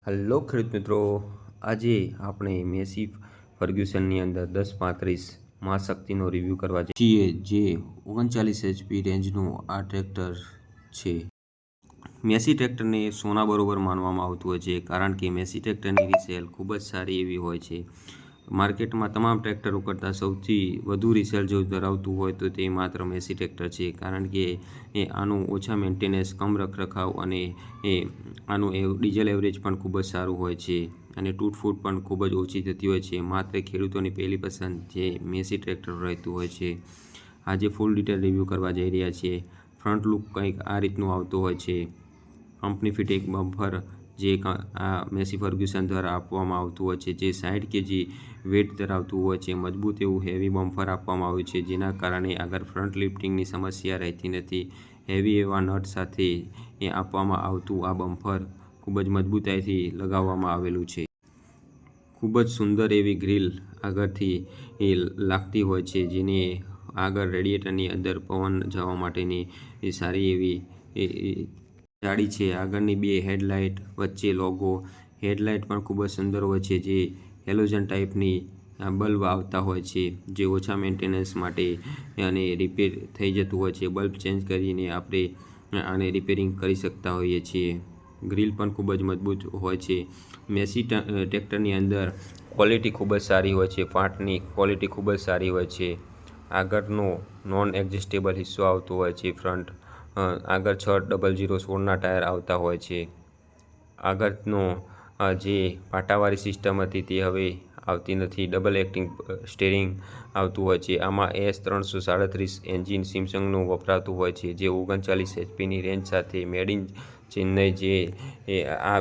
Hello ખેડૂત મિત્રો, આજે આપણે મેસી ફર્ગ્યુસનની અંદર 1035 મહાશક્તિનો રિવ્યૂ કરવા જઈએ છીએ, જે 39 HP રેન્જનું આ ટ્રેક્ટર છે. મેસી ટ્રેક્ટરને સોના બરોબર માનવામાં આવતું હોય છે, કારણ કે મેસી ટ્રેક્ટરની રિસેલ ખૂબ જ સારી એવી હોય છે. માર્કેટમાં તમામ ટ્રેક્ટરો કરતાં સૌથી વધુ રિસેલ જો ધરાવતું હોય તો તે માત્ર મેસી ટ્રેક્ટર છે, કારણ કે આનું ઓછા મેન્ટેનન્સ, કમ રખરખાવ અને આનું ડીઝલ એવરેજ પણ ખૂબ જ સારું હોય છે અને તૂટફૂટ પણ ખૂબ જ ઓછી થતી હોય છે. માત્ર ખેડૂતોની પહેલી પસંદ જે મેસી ટ્રેક્ટર રહેતું હોય છે. આજે ફૂલ ડિટેલ રિવ્યૂ કરવા જઈ રહ્યા છીએ. ફ્રન્ટ લુક કંઈક આ રીતનું આવતું હોય છે. કંપની ફિટ એક બમ્પર જે આ મેસી ફર્ગ્યુસન દ્વારા આપવામાં આવતું હોય છે, જે 60 kg વેટ ધરાવતું હોય છે. મજબૂત એવું હેવી બમ્પર આપવામાં આવ્યું છે, જેના કારણે આગળ ફ્રન્ટ લિફ્ટિંગની સમસ્યા રહેતી નથી. હેવી એવા નટ સાથે આપવામાં આવતું આ બમ્પર ખૂબ જ મજબૂતાઈથી લગાવવામાં આવેલું છે. ખૂબ જ સુંદર એવી ગ્રીલ આગળથી લાગતી હોય છે, જેને આગળ રેડિએટરની અંદર પવન જવા માટેની સારી એવી જાળી છે. આગળની બે હેડલાઇટ, વચ્ચે લોગો. હેડલાઇટ પણ ખૂબ જ સુંદર હોય છે, જે હેલોજન ટાઈપની બલ્બ આવતા હોય છે, જે ઓછા મેન્ટેનન્સ માટે અને રિપેર થઈ જતું હોય છે. બલ્બ ચેન્જ કરીને આપણે આને રિપેરિંગ કરી શકતા હોઈએ છીએ. ગ્રીલ પણ ખૂબ જ મજબૂત હોય છે. મેસી ટ્રેક્ટરની અંદર ક્વોલિટી ખૂબ જ સારી હોય છે. પાર્ટની ક્વોલિટી ખૂબ જ સારી હોય છે. આગળનો નોન એડજસ્ટેબલ હિસ્સો આવતો હોય છે. ફ્રન્ટ આગળ 60016ના ટાયર આવતા હોય છે. આગળનો જે પાટાવાળી સિસ્ટમ હતી તે હવે આવતી નથી. ડબલ એક્ટિંગ સ્ટેરિંગ આવતું હોય છે. આમાં S337 એન્જિન સેમસંગનું વપરાતું હોય છે, જે 39 HPની રેન્જ સાથે મેડ ઇન ચેન્નઈ. જે આ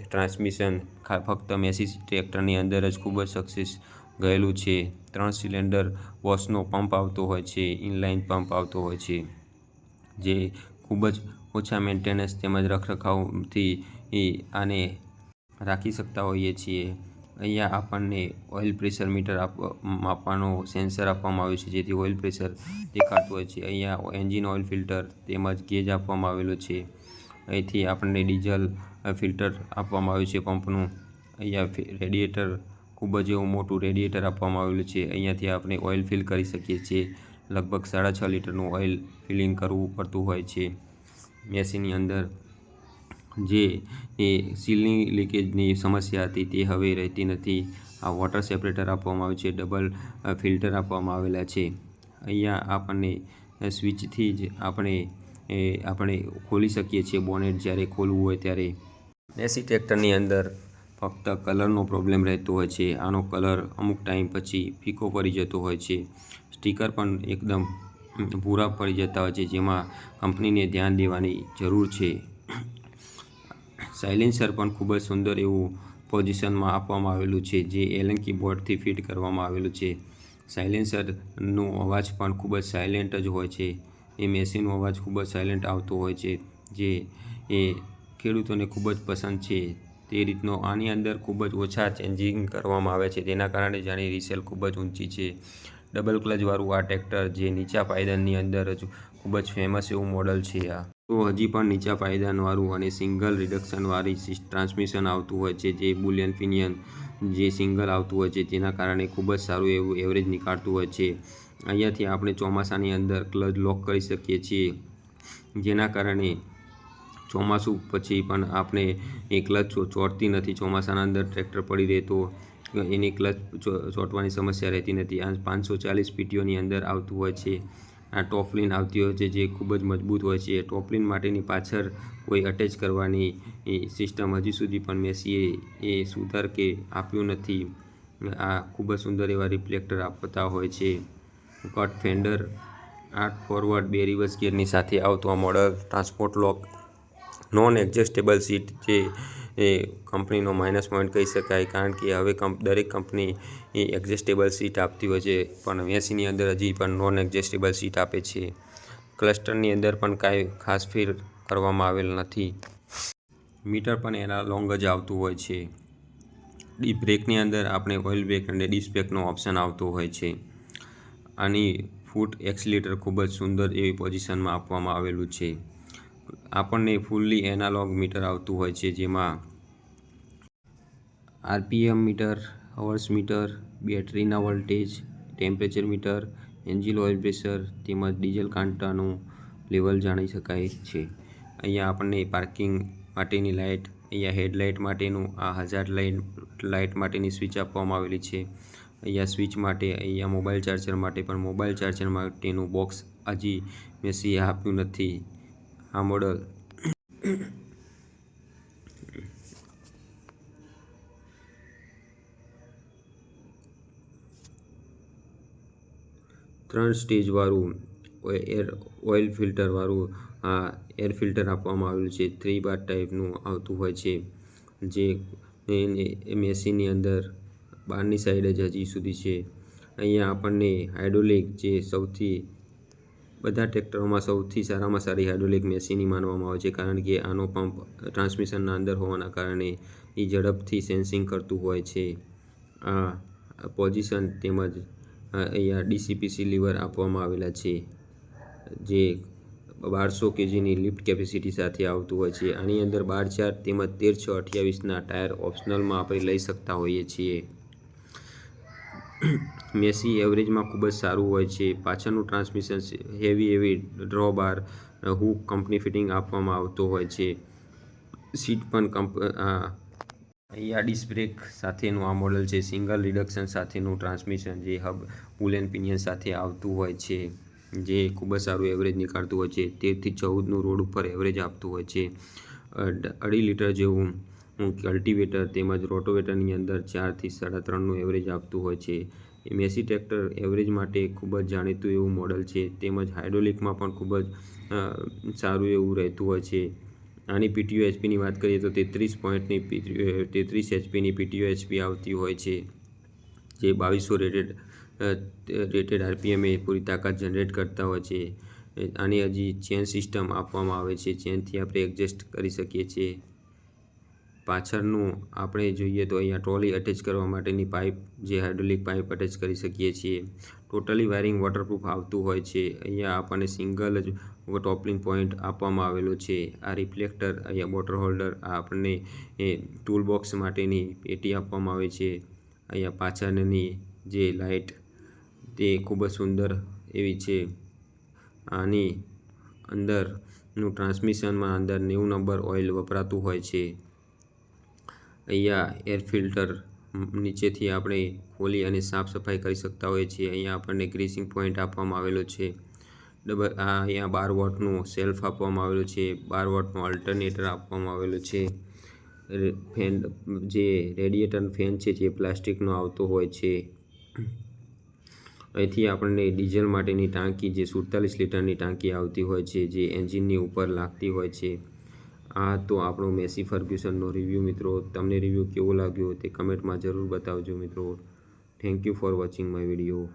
ટ્રાન્સમિશન ફક્ત મેસી ટ્રેક્ટરની અંદર જ ખૂબ જ સક્સેસ ગયેલું છે. 3 સિલિન્ડર વોશનો પંપ આવતો હોય છે. ઇનલાઇન પંપ આવતો હોય છે, જે ખૂબ જ ઓછા મેન્ટેનન્સ તેમજ રખરખાવથી આને રાખી શકતા હોઈએ છીએ. અહીંયા આપણને ઓઇલ પ્રેશર મીટર માપવાનો સેન્સર આપવામાં આવ્યું છે, જેથી ઓઇલ પ્રેશર દેખાતું હોય છે. અહીંયા એન્જિન ઓઇલ ફિલ્ટર તેમજ ગેજ આપવામાં આવેલું છે. અહીંથી આપણને ડીઝલ ફિલ્ટર આપવામાં આવ્યું છે પંપનું. અહીંયા રેડિએટર, ખૂબ જ એવું મોટું રેડિએટર આપવામાં આવેલું છે. અહીંયાથી આપણે ઓઇલ ફિલ કરી શકીએ છીએ. લગભગ 6.5 લીટરનું ઓઇલ ફિલિંગ કરવું પડતું હોય છે. મેસીની અંદર જે સીલની લીકેજની સમસ્યા હતી તે હવે રહેતી નથી. આ વોટર સેપરેટર આપવામાં આવ્યું છે. ડબલ ફિલ્ટર આપવામાં આવેલા છે. અહીંયા આપણને સ્વિચથી જ આપણે ખોલી શકીએ છીએ બોનેટ જ્યારે ખોલવું હોય ત્યારે. મેસી ટ્રેક્ટરની અંદર ફક્ત કલરનો પ્રોબ્લેમ રહેતો હોય છે. આનો કલર અમુક ટાઈમ પછી ફીકો પડી જતો હોય છે. સ્ટીકર પણ એકદમ ભૂરા પડી જતા હોય છે, જેમાં કંપનીને ધ્યાન દેવાની જરૂર છે. સાયલેન્સર પણ ખૂબ જ સુંદર એવું પોઝિશનમાં આપવામાં આવેલું છે, જે એલન કીબોર્ડથી ફિટ કરવામાં આવેલું છે. સાયલેન્સરનો અવાજ પણ ખૂબ જ સાયલેન્ટ જ હોય છે. એ મેસીનો અવાજ ખૂબ જ સાયલેન્ટ આવતો હોય છે, જે ખેડૂતોને ખૂબ જ પસંદ છે. તે રીતનો આની અંદર ખૂબ જ ઓછા ચેન્જિંગ કરવામાં આવે છે, તેના કારણે જ આની રિસેલ ખૂબ જ ઊંચી છે. ડબલ ક્લચવાળું આ ટ્રેક્ટર જે નીચા પાયદાનની અંદર જ ખૂબ જ ફેમસ એવું મોડલ છે. આ તો હજી પણ નીચા પાયદાનવાળું અને સિંગલ રિડક્શનવાળી ટ્રાન્સમિશન આવતું હોય છે, જે બુલિયન પિનિયન જે સિંગલ આવતું હોય છે, તેના કારણે ખૂબ જ સારું એવું એવરેજ નીકાળતું હોય છે. અહીંયાથી આપણે ચોમાસાની અંદર ક્લચ લોક કરી શકીએ છીએ, જેના કારણે ચોમાસું પછી પણ આપણે એ ક્લચ ચોંટતી નથી. ચોમાસાના અંદર ટ્રેક્ટર પડી રહે તો એની ક્લચ ચોંટવાની સમસ્યા રહેતી નથી. આ 540 PTOની અંદર આવતું હોય છે. આ ટોપલિન આવતી હોય છે, જે ખૂબ જ મજબૂત હોય છે. ટોપલિન માટેની પાછળ કોઈ અટેચ કરવાની સિસ્ટમ હજી સુધી પણ મેસીએ સુધાર કે આપ્યું નથી. આ ખૂબ જ સુંદર એવા રિફ્લેક્ટર આપતા હોય છે. કટ ફેન્ડર, 8 ફોરવર્ડ 2 રિવર્સ ગિયરની સાથે આવતું આ મોડલ. ટ્રાન્સપોર્ટ લોક, નોન એડજસ્ટેબલ સીટ, જે કંપનીનો માઇનસ પોઈન્ટ કહી શકાય, કારણ કે હવે દરેક કંપની એડજસ્ટેબલ સીટ આપતી હોય છે, પણ મેસીની અંદર હજી પણ નોન એડજસ્ટેબલ સીટ આપે છે. ક્લસ્ટરની અંદર પણ કાંઈ ખાસ ફેર કરવામાં આવેલ નથી. મીટર પણ એના લોંગ જ આવતું હોય છે. બ્રેકની અંદર આપણે ઓઇલ બ્રેક અને ડિસ્ક બ્રેકનો ઓપ્શન આવતો હોય છે. આની ફૂટ એક્સિલેટર ખૂબ જ સુંદર એવી પોઝિશનમાં આપવામાં આવેલું છે. આપણને ફૂલ્લી એનાલોગ મીટર આવતું હોય છે, જેમાં આરપીએમ મીટર, અવર્સ મીટર, બેટરીના voltage, temperature meter, engine oil pressure તેમજ ડીઝલ કાંટાનું લેવલ જાણી શકાય છે. અહીંયા આપણને પાર્કિંગ માટેની લાઇટ, અહીંયા હેડલાઇટ માટેનું આ હઝાર્ડ લાઇટ માટેની સ્વિચ આપવામાં આવેલી છે. અહીંયા સ્વિચ માટે, અહીંયા મોબાઈલ ચાર્જર માટે પણ મોબાઈલ ચાર્જર માટેનું બોક્સ હજી મેસીએ આપ્યું નથી. આ મોડલ ત્રણ સ્ટેજવાળું ઓઇલ ફિલ્ટરવાળું આ એર ફિલ્ટર આપવામાં આવેલું છે. 3 બાર ટાઈપનું આવતું હોય છે, જે મેસીની અંદર બહારની સાઈડ જ હજી સુધી છે. અહીંયા આપણને હાઇડ્રોલિક, જે સૌથી બધા ટ્રેક્ટરોમાં સૌથી સારામાં સારી હાઇડ્રોલિક મેસીની માનવામાં આવે છે, કારણ કે આનો પંપ ટ્રાન્સમિશનના અંદર હોવાના કારણે એ ઝડપથી સેન્સિંગ કરતું હોય છે. આ પોઝિશન તેમજ અહીંયા ડીસીપીસી લીવર આપવામાં આવેલા છે, જે 1200 kgની લિફ્ટ કેપેસિટી સાથે આવતું હોય છે. આની અંદર 12 4 તેમજ 13 6 28ના ટાયર ઓપ્શનલમાં આપણે લઈ શકતા હોઈએ છીએ. મેસી એવરેજમાં ખૂબ જ સારું હોય છે. પાછળનું ટ્રાન્સમિશન હેવી ડ્રો બાર હુક કંપની ફિટિંગ આપવામાં આવતો હોય છે. સીટ પણ અહીંયા ડિસ્ક બ્રેક સાથેનું આ મોડલ છે. સિંગલ રિડક્શન સાથેનું ટ્રાન્સમિશન, જે હબ પુલ એન્ડ પિનિયન સાથે આવતું હોય છે, જે ખૂબ જ સારું એવરેજ નીકાળતું હોય છે. 13 થી 14નું રોડ ઉપર એવરેજ આપતું હોય છે. 2.5 લીટર જેવું કલ્ટિવેટર તેમજ રોટોવેટરની અંદર 4 થી 3.5નું એવરેજ આપતું હોય છે. મેસી ટ્રેક્ટર એવરેજ માટે ખૂબ જ જાણીતું એવું મોડલ છે, તેમજ હાઇડ્રોલિકમાં પણ ખૂબ જ સારું એવું રહેતું હોય છે. આની પીટીઓ એચપીની વાત કરીએ તો 33 એચપીની પીટીઓ એચપી આવતી હોય છે, જે 2200 રેટેડ આરપીએમે પૂરી તાકાત જનરેટ કરતા હોય છે. આની હજી ચેન સિસ્ટમ આપવામાં આવે છે, ચેનથી આપણે એડજસ્ટ કરી શકીએ છીએ. પાછળનું આપણે જોઈએ તો અહીંયા ટ્રોલી અટેચ કરવા માટેની પાઇપ, જે હાઇડ્રોલિક પાઇપ અટેચ કરી શકીએ છીએ. ટોટલી વાયરિંગ વોટરપ્રૂફ આવતું હોય છે. અહીંયા આપણને સિંગલ જ ટોપલિંગ પોઈન્ટ આપવામાં આવેલો છે. આ રિફ્લેક્ટર, અહીંયા મોટર હોલ્ડર, આ આપણને ટૂલ બોક્સ માટેની પેટી આપવામાં આવે છે. અહીંયા પાછળની જે લાઇટ, તે ખૂબ જ સુંદર એવી છે. આની અંદરનું ટ્રાન્સમિશનમાં અંદર 90 નંબર ઓઇલ વપરાતું હોય છે. અહીંયા એર ફિલ્ટર નીચેથી આપણે ખોલી અને સાફ સફાઈ કરી શકતા હોઈએ છીએ. અહીંયા આપણને ગ્રીસિંગ પોઈન્ટ આપવામાં આવેલો છે. અહીંયા 12 વોટનું સેલ્ફ આપવામાં આવેલું છે. 12 વોટનો અલ્ટરનેટર આપવામાં આવેલો છે. ફેન, જે રેડિએટર ફેન છે, જે પ્લાસ્ટિકનો આવતો હોય છે. અહીંથી આપણને ડીઝલ માટેની ટાંકી, જે 47 લીટરની ટાંકી આવતી હોય છે, જે એન્જિનની ઉપર લાગતી હોય છે. આ તો આપણો મેસી ફર્ગ્યુસનનો રિવ્યૂ મિત્રો. તમને રિવ્યૂ કેવો લાગ્યો તે કમેન્ટમાં જરૂર બતાવજો મિત્રો. Thank you for watching my video.